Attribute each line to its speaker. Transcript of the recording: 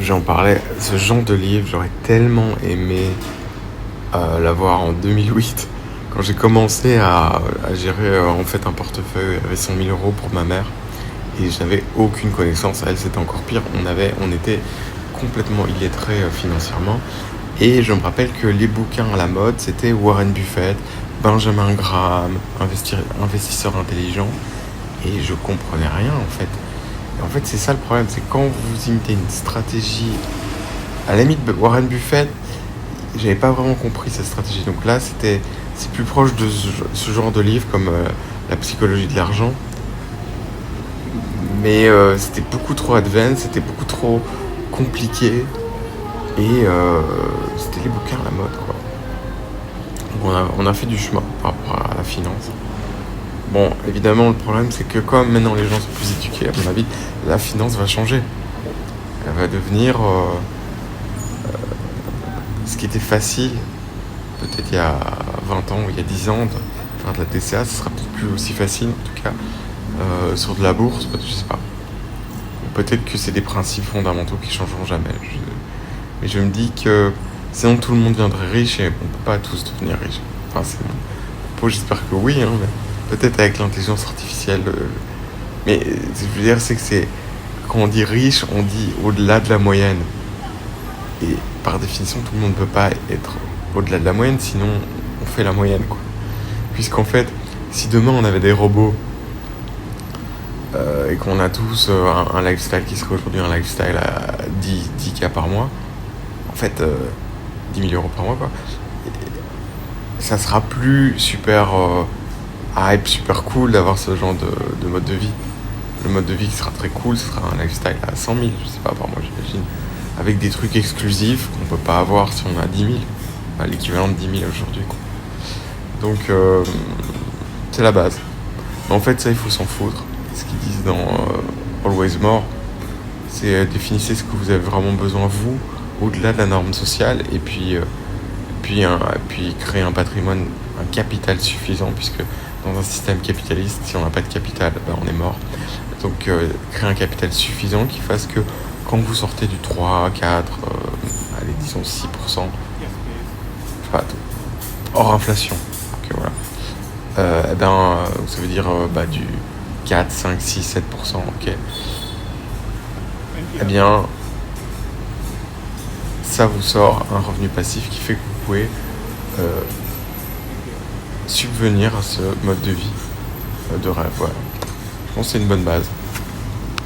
Speaker 1: J'en parlais, ce genre de livre, j'aurais tellement aimé l'avoir en 2008, quand j'ai commencé à gérer en fait un portefeuille avec 100 000 euros pour ma mère, et j'avais aucune connaissance. Elle, c'était encore pire, on était complètement illettrés financièrement, et je me rappelle que les bouquins à la mode, c'était Warren Buffett, Benjamin Graham, investisseur intelligent, et je comprenais rien en fait. Et en fait, c'est ça le problème, c'est quand vous imitez une stratégie. À la limite, Warren Buffett, j'avais pas vraiment compris cette stratégie. Donc là, c'est plus proche de ce genre de livre comme La psychologie de l'argent. Mais c'était beaucoup trop advanced, c'était beaucoup trop compliqué. Et c'était les bouquins à la mode, quoi. Donc on a fait du chemin par rapport à la finance. Bon, évidemment, le problème, c'est que comme maintenant les gens sont plus éduqués, à mon avis, la finance va changer. Elle va devenir ce qui était facile, peut-être il y a 20 ans ou il y a 10 ans, de faire de la TCA, ce sera peut-être plus aussi facile, en tout cas, sur de la bourse, je sais pas. Peut-être que c'est des principes fondamentaux qui changeront jamais. Mais je me dis que sinon tout le monde viendrait riche et on peut pas tous devenir riches. Enfin, c'est mon propos, j'espère que oui, hein, mais peut-être avec l'intelligence artificielle. Mais ce que je veux dire, c'est que quand on dit riche, on dit au-delà de la moyenne. Et par définition, tout le monde ne peut pas être au-delà de la moyenne, sinon on fait la moyenne, quoi. Puisqu'en fait, si demain on avait des robots et qu'on a tous un lifestyle qui serait aujourd'hui un lifestyle à 10K par mois, en fait, 10 000 euros par mois, quoi, ça sera plus super hype, super cool d'avoir ce genre de mode de vie. Le mode de vie qui sera très cool, ce sera un lifestyle à 100 000, je sais pas, par mois, j'imagine. Avec des trucs exclusifs qu'on peut pas avoir si on a 10 000. Enfin, l'équivalent de 10 000 aujourd'hui, quoi. Donc, c'est la base. Mais en fait, ça, il faut s'en foutre. Ce qu'ils disent dans Always More, c'est définissez ce que vous avez vraiment besoin, vous, au-delà de la norme sociale, et puis créer un patrimoine, un capital suffisant, puisque dans un système capitaliste, si on n'a pas de capital, ben on est mort. Donc, créer un capital suffisant qui fasse que quand vous sortez du 3, 4, allez, disons 6%, je sais pas, hors inflation, ok, voilà. Ça veut dire du 4, 5, 6, 7%, ok. Eh bien, ça vous sort un revenu passif qui fait que vous pouvez subvenir à ce mode de vie de rêve, voilà. Je pense que c'est une bonne base.